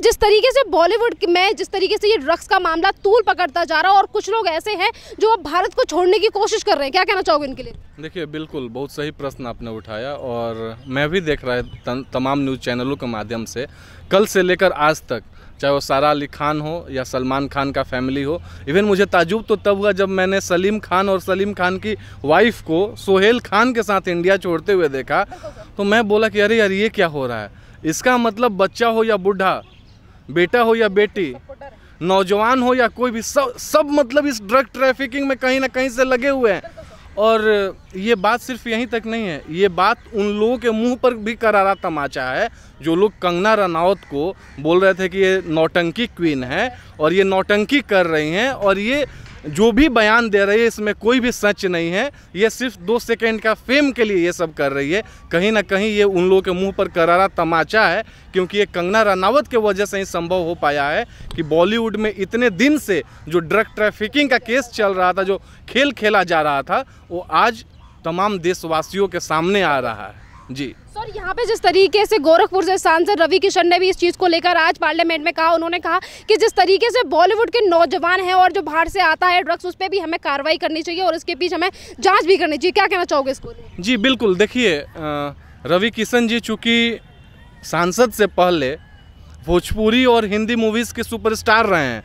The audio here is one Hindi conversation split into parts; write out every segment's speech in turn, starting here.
जिस तरीके से बॉलीवुड में जिस तरीके से ये ड्रग्स का मामला तूल पकड़ता जा रहा है और कुछ लोग ऐसे हैं जो अब भारत को छोड़ने की कोशिश कर रहे हैं, क्या कहना चाहोगे इनके लिए? देखिए, बिल्कुल बहुत सही प्रश्न आपने उठाया और मैं भी देख रहा है तमाम न्यूज़ चैनलों के माध्यम से कल से लेकर आज तक, चाहे वो सारा अली खान हो या सलमान खान का फैमिली हो। इवन मुझे ताज्जुब तो तब हुआ जब मैंने सलीम खान और सलीम खान की वाइफ को सोहेल खान के साथ इंडिया छोड़ते हुए देखा, तो मैं बोला कि अरे यार ये क्या हो रहा है। इसका मतलब बच्चा हो या बूढ़ा, बेटा हो या बेटी, नौजवान हो या कोई भी, सब मतलब इस ड्रग ट्रैफिकिंग में कहीं ना कहीं से लगे हुए हैं। और ये बात सिर्फ यहीं तक नहीं है, ये बात उन लोगों के मुंह पर भी करारा तमाचा है जो लोग कंगना रनौत को बोल रहे थे कि ये नौटंकी क्वीन है और ये नौटंकी कर रही हैं, और ये जो भी बयान दे रही है इसमें कोई भी सच नहीं है। ये सिर्फ 2 सेकंड का फेम के लिए ये सब कर रही है। कहीं ना कहीं ये उन लोगों के मुंह पर करारा तमाचा है, क्योंकि ये कंगना रनावत के वजह से ही संभव हो पाया है कि बॉलीवुड में इतने दिन से जो ड्रग ट्रैफिकिंग का केस चल रहा था, जो खेल खेला जा रहा था, वो आज तमाम देशवासियों के सामने आ रहा है। जी सर, यहाँ पे जिस तरीके से गोरखपुर से सांसद रवि किशन ने भी इस चीज़ को लेकर आज पार्लियामेंट में कहा, उन्होंने कहा कि जिस तरीके से बॉलीवुड के नौजवान हैं और जो बाहर से आता है ड्रग्स, उस पर भी हमें कार्रवाई करनी चाहिए और इसके पीछे हमें जांच भी करनी चाहिए। क्या कहना चाहोगे इसको? जी बिल्कुल, देखिए रवि किशन जी चूँकि सांसद से पहले भोजपुरी और हिंदी मूवीज़ के सुपरस्टार रहे हैं,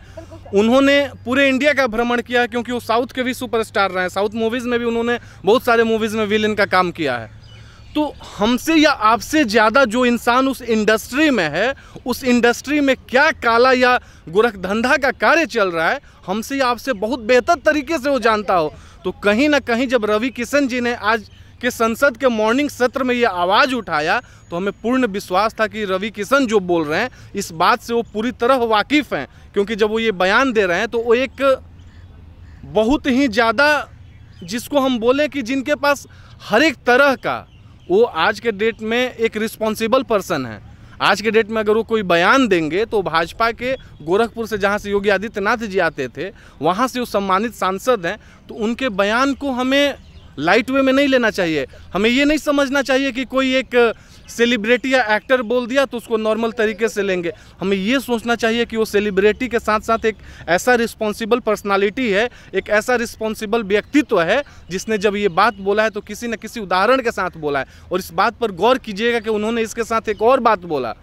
उन्होंने पूरे इंडिया का भ्रमण किया, क्योंकि वो साउथ के भी सुपरस्टार रहे हैं। साउथ मूवीज़ में भी उन्होंने बहुत सारे मूवीज़ में विलेन का काम किया है। तो हमसे या आपसे ज़्यादा जो इंसान उस इंडस्ट्री में है, उस इंडस्ट्री में क्या काला या गोरखधंधा का कार्य चल रहा है, हमसे या आपसे बहुत बेहतर तरीके से वो जानता हो। तो कहीं ना कहीं जब रवि किशन जी ने आज के संसद के मॉर्निंग सत्र में ये आवाज़ उठाया, तो हमें पूर्ण विश्वास था कि रवि किशन जो बोल रहे हैं इस बात से वो पूरी तरह वाकिफ़ हैं। क्योंकि जब वो ये बयान दे रहे हैं तो वो एक बहुत ही ज़्यादा, जिसको हम बोलें कि जिनके पास हर एक तरह का, वो आज के डेट में एक रिस्पॉन्सिबल पर्सन है। आज के डेट में अगर वो कोई बयान देंगे तो भाजपा के गोरखपुर से, जहाँ से योगी आदित्यनाथ जी आते थे, वहाँ से वो सम्मानित सांसद हैं, तो उनके बयान को हमें लाइट वे में नहीं लेना चाहिए। हमें ये नहीं समझना चाहिए कि कोई एक सेलिब्रिटी या एक्टर बोल दिया तो उसको नॉर्मल तरीके से लेंगे। हमें ये सोचना चाहिए कि वो सेलिब्रिटी के साथ साथ एक ऐसा रिस्पॉन्सिबल पर्सनालिटी है, एक ऐसा रिस्पॉन्सिबल व्यक्तित्व है, जिसने जब ये बात बोला है तो किसी न किसी उदाहरण के साथ बोला है। और इस बात पर गौर कीजिएगा कि उन्होंने इसके साथ एक और बात बोला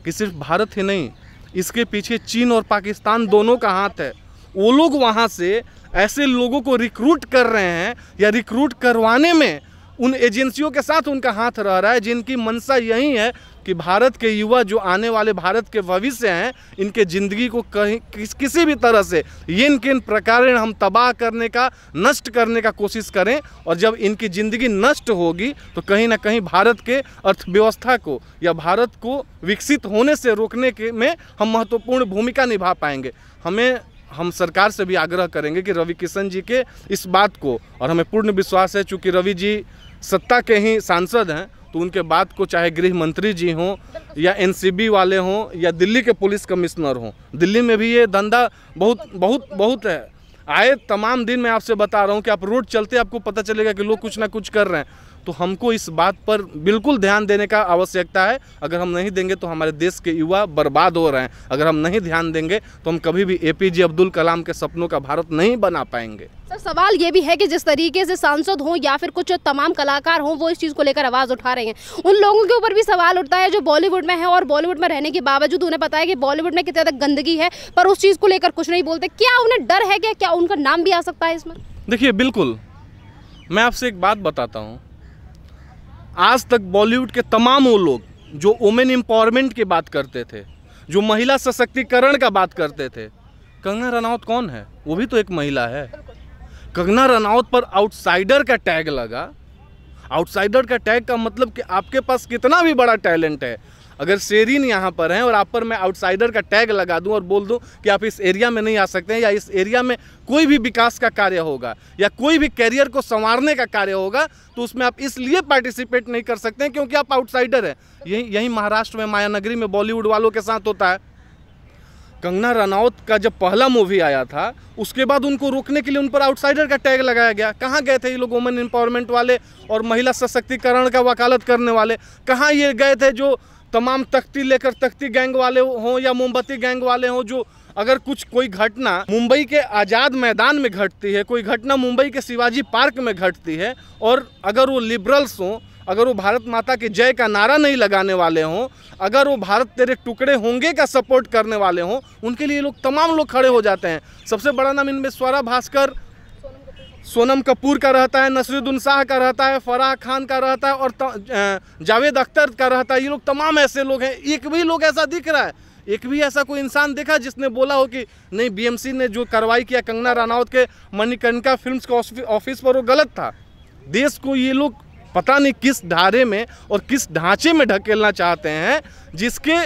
कि सिर्फ भारत ही नहीं, इसके पीछे चीन और पाकिस्तान दोनों का हाथ है। वो लोग वहाँ से ऐसे लोगों को रिक्रूट कर रहे हैं या रिक्रूट करवाने में उन एजेंसियों के साथ उनका हाथ रह रहा है, जिनकी मंशा यही है कि भारत के युवा, जो आने वाले भारत के भविष्य हैं, इनके ज़िंदगी को कहीं किसी भी तरह से किन प्रकार हम तबाह करने का, नष्ट करने का कोशिश करें। और जब इनकी ज़िंदगी नष्ट होगी तो कहीं ना कहीं भारत के अर्थव्यवस्था को या भारत को विकसित होने से रोकने के में हम महत्वपूर्ण भूमिका निभा पाएंगे। हम सरकार से भी आग्रह करेंगे कि रवि किशन जी के इस बात को, और हमें पूर्ण विश्वास है चूँकि रवि जी सत्ता के ही सांसद हैं, तो उनके बात को चाहे गृह मंत्री जी हों या एनसीबी वाले हों या दिल्ली के पुलिस कमिश्नर हों, दिल्ली में भी ये धंधा बहुत है। आए तमाम दिन मैं आपसे बता रहा हूँ कि आप रोड चलते आपको पता चलेगा कि लोग कुछ ना कुछ कर रहे हैं। तो हमको इस बात पर बिल्कुल ध्यान देने का आवश्यकता है। अगर हम नहीं देंगे तो हमारे देश के युवा बर्बाद हो रहे हैं। अगर हम नहीं ध्यान देंगे तो हम कभी भी एपीजे अब्दुल कलाम के सपनों का भारत नहीं बना पाएंगे। सर, सवाल ये भी है कि जिस तरीके से सांसद हों या फिर कुछ तमाम कलाकार हों, वो इस चीज़ को लेकर आवाज़ उठा रहे हैं, उन लोगों के ऊपर भी सवाल उठता है जो बॉलीवुड में है और बॉलीवुड में रहने के बावजूद उन्हें पता है कि बॉलीवुड में कितने तक गंदगी है, पर उस चीज़ को लेकर कुछ नहीं बोलते। क्या उन्हें डर है? क्या उनका नाम भी आ सकता है इसमें? देखिए, बिल्कुल, मैं आपसे एक बात बताता हूँ। आज तक बॉलीवुड के तमाम वो लोग जो वुमेन एम्पावरमेंट की बात करते थे, जो महिला सशक्तिकरण का बात करते थे, कंगना रनौत कौन है? वो भी तो एक महिला है। कंगना रनौत पर आउटसाइडर का टैग लगा। आउटसाइडर का टैग का मतलब कि आपके पास कितना भी बड़ा टैलेंट है, अगर शेरीन यहाँ पर हैं और आप पर मैं आउटसाइडर का टैग लगा दूँ और बोल दूँ कि आप इस एरिया में नहीं आ सकते हैं, या इस एरिया में कोई भी विकास का कार्य होगा या कोई भी कैरियर को संवारने का कार्य होगा, तो उसमें आप इसलिए पार्टिसिपेट नहीं कर सकते हैं क्योंकि आप आउटसाइडर हैं। यही महाराष्ट्र में मायानगरी में बॉलीवुड वालों के साथ होता है। कंगना रनौत का जब पहला मूवी आया था, उसके बाद उनको रोकने के लिए उन पर आउटसाइडर का टैग लगाया गया। कहाँ गए थे ये लोग वुमेन एम्पावरमेंट वाले और महिला सशक्तिकरण का वकालत करने वाले? कहाँ ये गए थे जो तमाम तख्ती लेकर तख्ती गैंग वाले हों या मोमबत्ती गैंग वाले हों, जो अगर कोई घटना मुंबई के आज़ाद मैदान में घटती है, कोई घटना मुंबई के शिवाजी पार्क में घटती है, और अगर वो लिबरल्स हों, अगर वो भारत माता के जय का नारा नहीं लगाने वाले हों, अगर वो भारत तेरे टुकड़े होंगे का सपोर्ट करने वाले हों, उनके लिए लोग तमाम लोग खड़े हो जाते हैं। सबसे बड़ा नाम इनमें स्वरा भास्कर, सोनम कपूर का रहता है, नसरुद्दीन शाह का रहता है, फराह खान का रहता है और जावेद अख्तर का रहता है। ये लोग तमाम ऐसे लोग हैं। एक भी लोग ऐसा दिख रहा है, एक भी ऐसा कोई इंसान देखा जिसने बोला हो कि नहीं बीएमसी ने जो कार्रवाई किया कंगना रनौत के मणिकर्णिका फिल्म्स के ऑफिस पर वो गलत था। देश को ये लोग पता नहीं किस धारे में और किस ढांचे में ढकेलना चाहते हैं, जिसके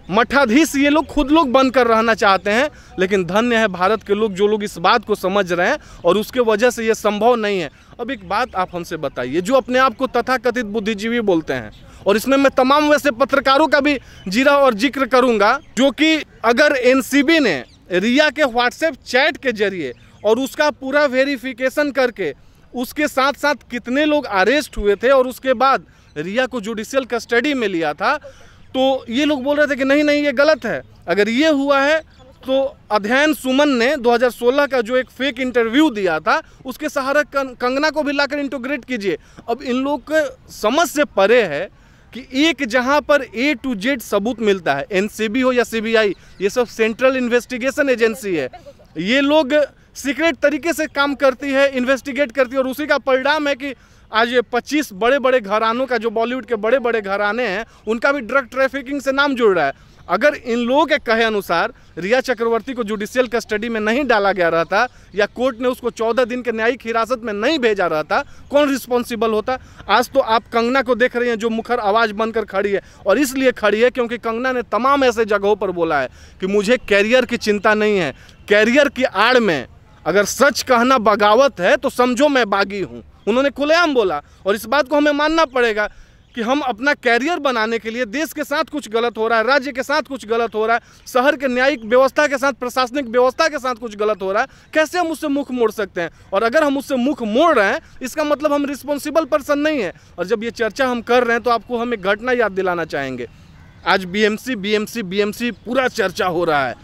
मठाधीश ये लोग खुद लोग बनकर रहना चाहते हैं। लेकिन धन्य है भारत के लोग, जो लोग इस बात को समझ रहे हैं और उसके वजह से ये संभव नहीं है। अब एक बात आप हमसे बताइए, जो अपने आप को तथाकथित बुद्धिजीवी बोलते हैं, और इसमें मैं तमाम वैसे पत्रकारों का भी जीरा और जिक्र करूंगा, जो कि अगर एनसीबी ने रिया के व्हाट्सएप चैट के जरिए और उसका पूरा वेरिफिकेशन करके उसके साथ साथ कितने लोग अरेस्ट हुए थे और उसके बाद रिया को जुडिशियल कस्टडी में लिया था, तो ये लोग बोल रहे थे कि नहीं नहीं ये गलत है। अगर ये हुआ है तो अध्ययन सुमन ने 2016 का जो एक फेक इंटरव्यू दिया था, उसके सहारा कंगना को भी लाकर इंटीग्रेट कीजिए। अब इन लोग के समझ से परे है कि एक जहां पर A to Z सबूत मिलता है, एनसीबी हो या सीबीआई, ये सब सेंट्रल इन्वेस्टिगेशन एजेंसी है, ये लोग सीक्रेट तरीके से काम करती है, इन्वेस्टिगेट करती है, और उसी का परिणाम है कि आज ये 25 बड़े बड़े घरानों का, जो बॉलीवुड के बड़े बड़े घराने हैं, उनका भी ड्रग ट्रैफिकिंग से नाम जुड़ रहा है। अगर इन लोगों के कहे अनुसार रिया चक्रवर्ती को जुडिशियल कस्टडी में नहीं डाला गया रहता या कोर्ट ने उसको 14 दिन के न्यायिक हिरासत में नहीं भेजा रहता, कौन रिस्पॉन्सिबल होता? आज तो आप कंगना को देख रही हैं जो मुखर आवाज़ बनकर खड़ी है, और इसलिए खड़ी है क्योंकि कंगना ने तमाम ऐसे जगहों पर बोला है कि मुझे कैरियर की चिंता नहीं है, कैरियर की आड़ में अगर सच कहना बगावत है तो समझो मैं बागी हूँ। उन्होंने खुलेआम बोला, और इस बात को हमें मानना पड़ेगा कि हम अपना कैरियर बनाने के लिए देश के साथ कुछ गलत हो रहा है, राज्य के साथ कुछ गलत हो रहा है, शहर के न्यायिक व्यवस्था के साथ, प्रशासनिक व्यवस्था के साथ कुछ गलत हो रहा है, कैसे हम उससे मुख मोड़ सकते हैं? और अगर हम उससे मुख मोड़ रहे हैं, इसका मतलब हम रिस्पॉन्सिबल पर्सन नहीं है। और जब ये चर्चा हम कर रहे हैं तो आपको हम एक घटना याद दिलाना चाहेंगे। आज बीएमसी पूरा चर्चा हो रहा है,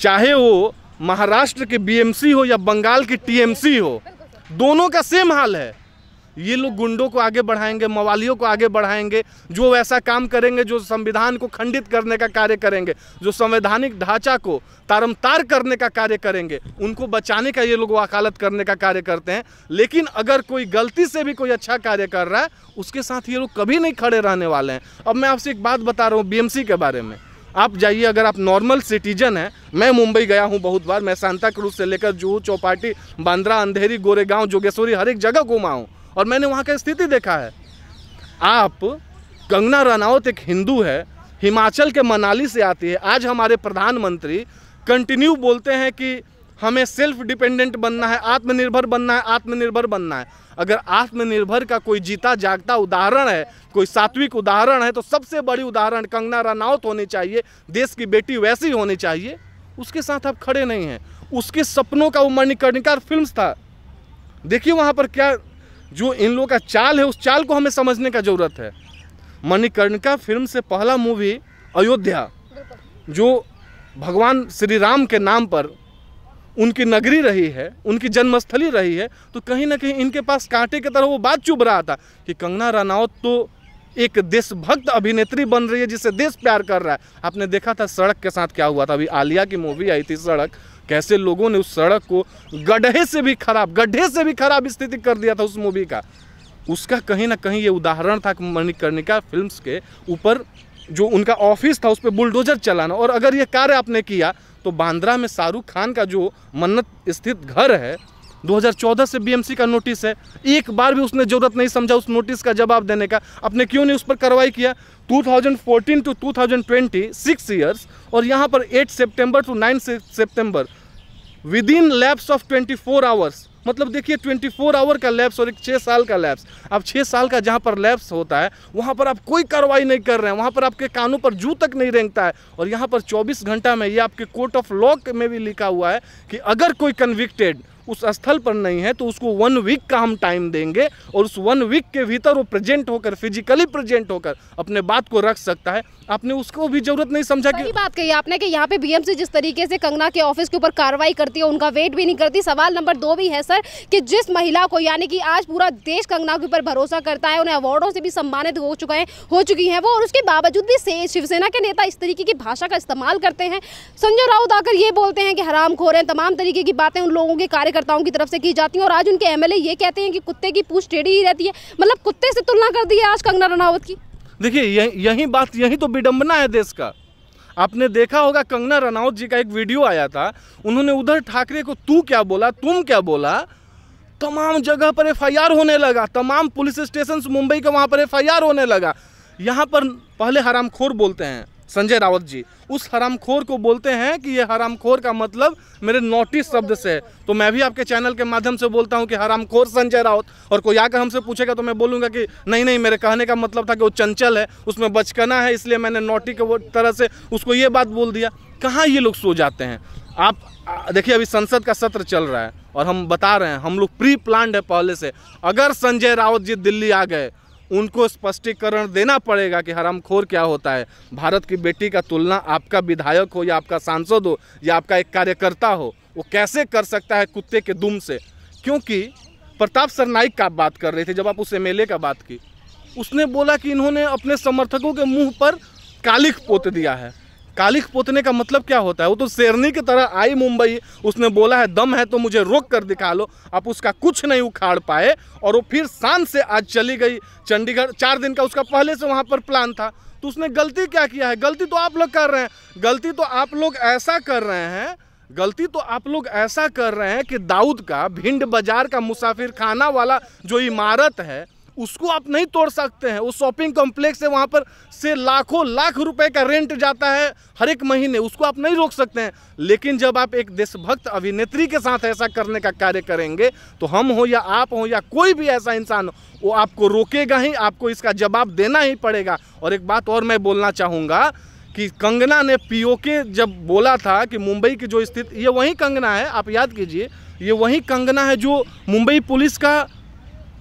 चाहे वो महाराष्ट्र के बीएमसी हो या बंगाल की टीएमसी हो, दोनों का सेम हाल है। ये लोग गुंडों को आगे बढ़ाएंगे, मवालियों को आगे बढ़ाएंगे, जो ऐसा काम करेंगे जो संविधान को खंडित करने का कार्य करेंगे, जो संवैधानिक ढांचा को तारमतार करने का कार्य करेंगे, उनको बचाने का ये लोग वकालत करने का कार्य करते हैं। लेकिन अगर कोई गलती से भी कोई अच्छा कार्य कर रहा है, उसके साथ ये लोग कभी नहीं खड़े रहने वाले हैं। अब मैं आपसे एक बात बता रहा हूँ बीएमसी के बारे में। आप जाइए, अगर आप नॉर्मल सिटीजन हैं, मैं मुंबई गया हूं बहुत बार, मैं सांता क्रूज से लेकर जुहू, चौपाटी, बांद्रा, अंधेरी, गोरेगांव, जोगेश्वरी, हर एक जगह घूमा हूं और मैंने वहां की स्थिति देखा है। आप कंगना रनौत एक हिंदू है, हिमाचल के मनाली से आती है। आज हमारे प्रधानमंत्री कंटिन्यू बोलते हैं कि हमें सेल्फ डिपेंडेंट बनना है, आत्मनिर्भर बनना है, आत्मनिर्भर बनना है। अगर आत्मनिर्भर का कोई जीता जागता उदाहरण है, कोई सात्विक उदाहरण है, तो सबसे बड़ी उदाहरण कंगना रनौत होनी चाहिए। देश की बेटी वैसी होनी चाहिए। उसके साथ आप खड़े नहीं हैं। उसके सपनों का वो मणिकर्णिका फिल्म्स था। देखिए वहाँ पर क्या जो इन लोगों का चाल है, उस चाल को हमें समझने का ज़रूरत है। मणिकर्णिका फिल्म से पहला मूवी अयोध्या, जो भगवान श्री राम के नाम पर उनकी नगरी रही है, उनकी जन्मस्थली रही है, तो कहीं ना कहीं इनके पास कांटे की तरह वो बात चुभ रहा था कि कंगना रनौत तो एक देशभक्त अभिनेत्री बन रही है जिसे देश प्यार कर रहा है। आपने देखा था सड़क के साथ क्या हुआ था, अभी आलिया की मूवी आई थी सड़क, कैसे लोगों ने उस सड़क को गड्ढे से भी खराब स्थिति कर दिया था उस मूवी का। उसका कहीं ना कहीं ये उदाहरण था कि मणिकर्णिका फिल्म्स के ऊपर जो उनका ऑफिस था उस पर बुलडोजर चलाना। और अगर ये कार्य आपने किया तो बांद्रा में शाहरुख खान का जो मन्नत स्थित घर है, 2014 से बीएमसी का नोटिस है, एक बार भी उसने जरूरत नहीं समझा उस नोटिस का जवाब देने का। आपने क्यों नहीं उस पर कार्रवाई किया? 2014 टू 2020 6 ईयर्स, और यहाँ पर 8 सितंबर टू 9 सितंबर, within lapse of 24 hours. मतलब देखिए 24 आवर का लैप्स और एक 6 साल का लैप्स। अब 6 साल का जहाँ पर लैप्स होता है वहाँ पर आप कोई कार्रवाई नहीं कर रहे हैं, वहाँ पर आपके कानों पर जू तक नहीं रेंगता है। और यहाँ पर 24 घंटा में, ये आपके कोर्ट ऑफ लॉ में भी लिखा हुआ है कि अगर कोई कन्विक्टेड उस स्थल पर नहीं है तो उसको 1 वीक का हम टाइम देंगे और उस 1 वीक के भीतर वो प्रेजेंट होकर, फिजिकली प्रेजेंट होकर अपने बात को रख सकता है। आपने उसको भी जरूरत नहीं समझा कि बात कही आपने कि यहाँ पे बीएमसी जिस तरीके से कंगना के ऑफिस के ऊपर कार्रवाई करती है, उनका वेट भी नहीं करती। सवाल नंबर 2 भी है सर कि जिस महिला को, यानी कि आज पूरा देश कंगना के ऊपर भरोसा करता है, उन्हें अवार्डों से भी सम्मानित हो चुकी हैं वो, और उसके बावजूद भी शिवसेना के नेता इस तरीके की भाषा का इस्तेमाल करते हैं। संजय राउत आकर ये बोलते हैं कि हरामखोर हैं, तमाम तरीके की बातें उन लोगों के कार्यकर्ताओं की तरफ से की जाती हैं, और आज उनके एमएलए ये कहते हैं कि कुत्ते की पूंछ टेढ़ी ही रहती है। मतलब कुत्ते से तुलना कर दी है आज कंगना रनावत की। देखिए यही बात, यही तो विडंबना है देश का। आपने देखा होगा कंगना रनावत जी का एक वीडियो आया था, उन्होंने उद्धव ठाकरे को तू क्या बोला, तुम क्या बोला, तमाम जगह पर एफआईआर होने लगा, तमाम पुलिस स्टेशन मुंबई का वहाँ पर एफआईआर होने लगा। यहाँ पर पहले हरामखोर बोलते हैं संजय राउत जी, उस हरामखोर को बोलते हैं कि ये हरामखोर का मतलब मेरे नोटिस शब्द से है। तो मैं भी आपके चैनल के माध्यम से बोलता हूँ कि हरामखोर संजय राउत, और कोई आकर हमसे पूछेगा तो मैं बोलूँगा कि नहीं, मेरे कहने का मतलब था कि वो चंचल है, उसमें बचकाना है, इसलिए मैंने नोटी के वो तरह से उसको ये बात बोल दिया। कहाँ ये लोग सो जाते हैं। आप देखिए अभी संसद का सत्र चल रहा है और हम बता रहे हैं, हम लोग प्री प्लान्ड है पहले से। अगर संजय राउत जी दिल्ली आ गए, उनको स्पष्टीकरण देना पड़ेगा कि हरामखोर क्या होता है। भारत की बेटी का तुलना आपका विधायक हो या आपका सांसद हो या आपका एक कार्यकर्ता हो, वो कैसे कर सकता है कुत्ते के दुम से। क्योंकि प्रताप सरनाइक का आप बात कर रहे थे, जब आप उस एमएलए का बात की, उसने बोला कि इन्होंने अपने समर्थकों के मुंह पर कालिख पोत दिया है। कालिख पोतने का मतलब क्या होता है? वो तो शेरनी की तरह आई मुंबई, उसने बोला है दम है तो मुझे रोक कर दिखा लो, आप उसका कुछ नहीं उखाड़ पाए, और वो फिर शान से आज चली गई चंडीगढ़। 4 दिन का उसका पहले से वहाँ पर प्लान था। तो उसने गलती क्या किया है? गलती तो आप लोग कर रहे हैं, गलती तो आप लोग ऐसा कर रहे हैं, गलती तो आप लोग ऐसा कर रहे हैं कि दाऊद का भिंड बाजार का मुसाफिर खाना वाला जो इमारत है उसको आप नहीं तोड़ सकते हैं। वो शॉपिंग कॉम्प्लेक्स है, वहाँ पर से लाखों लाख रुपए का रेंट जाता है हर एक महीने, उसको आप नहीं रोक सकते हैं। लेकिन जब आप एक देशभक्त अभिनेत्री के साथ ऐसा करने का कार्य करेंगे तो हम हो या आप हो या कोई भी ऐसा इंसान हो, वो आपको रोकेगा ही, आपको इसका जवाब देना ही पड़ेगा। और एक बात और मैं बोलना चाहूँगा कि कंगना ने पीओके जब बोला था कि मुंबई की जो स्थिति, ये वही कंगना है, आप याद कीजिए, ये वही कंगना है जो मुंबई पुलिस का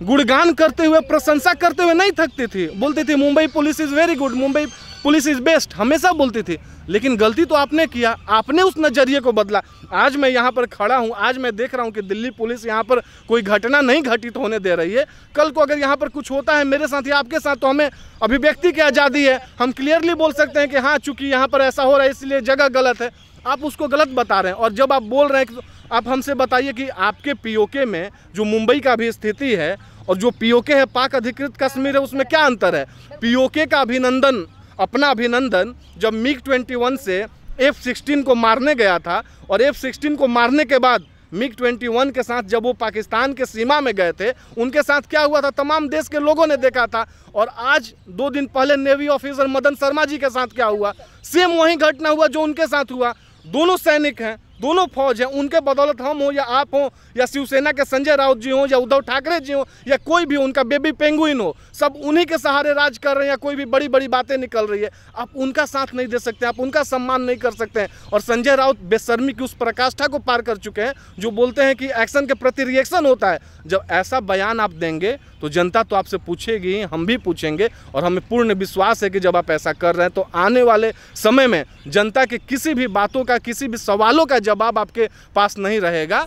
गुणगान करते हुए, प्रशंसा करते हुए नहीं थकती थी। बोलती थी Mumbai police is very good, Mumbai police is best, हमेशा बोलती थी। लेकिन गलती तो आपने किया, आपने उस नज़रिए को बदला। आज मैं यहाँ पर खड़ा हूँ, आज मैं देख रहा हूँ कि दिल्ली पुलिस यहाँ पर कोई घटना नहीं घटित होने दे रही है। कल को अगर यहाँ पर कुछ होता है मेरे साथ या आपके साथ, तो हमें अभिव्यक्ति की आज़ादी है, हम क्लियरली बोल सकते हैं कि हाँ चूँकि यहाँ पर ऐसा हो रहा है इसलिए जगह गलत है। आप उसको गलत बता रहे हैं। और जब आप बोल रहे हैं कि आप हमसे बताइए कि आपके पीओके में जो मुंबई का भी स्थिति है और जो पीओके है पाक अधिकृत कश्मीर है, उसमें क्या अंतर है? पीओके का अभिनंदन, अपना अभिनंदन जब MiG-21 से F-16 को मारने गया था, और F-16 को मारने के बाद MiG-21 के साथ जब वो पाकिस्तान के सीमा में गए थे, उनके साथ क्या हुआ था तमाम देश के लोगों ने देखा था। और आज 2 दिन पहले नेवी ऑफिसर मदन शर्मा जी के साथ क्या हुआ, सेम वही घटना हुआ जो उनके साथ हुआ। दोनों सैनिक हैं, दोनों फौज हैं, उनके बदौलत हम हो या आप हो या शिवसेना के संजय राउत जी हो या उद्धव ठाकरे जी हो या कोई भी उनका बेबी पेंगुइन हो, सब उन्हीं के सहारे राज कर रहे हैं। या कोई भी बड़ी बड़ी बातें निकल रही है, आप उनका साथ नहीं दे सकते, आप उनका सम्मान नहीं कर सकते हैं। और संजय राउत बेशर्मी की उस पराकाष्ठा को पार कर चुके हैं जो बोलते हैं कि एक्शन के प्रति रिएक्शन होता है। जब ऐसा बयान आप देंगे तो जनता तो आपसे पूछेगी, हम भी पूछेंगे, और हमें पूर्ण विश्वास है कि जब आप ऐसा कर रहे हैं तो आने वाले समय में जनता के किसी भी बातों का, किसी भी सवालों का जवाब आपके पास नहीं रहेगा।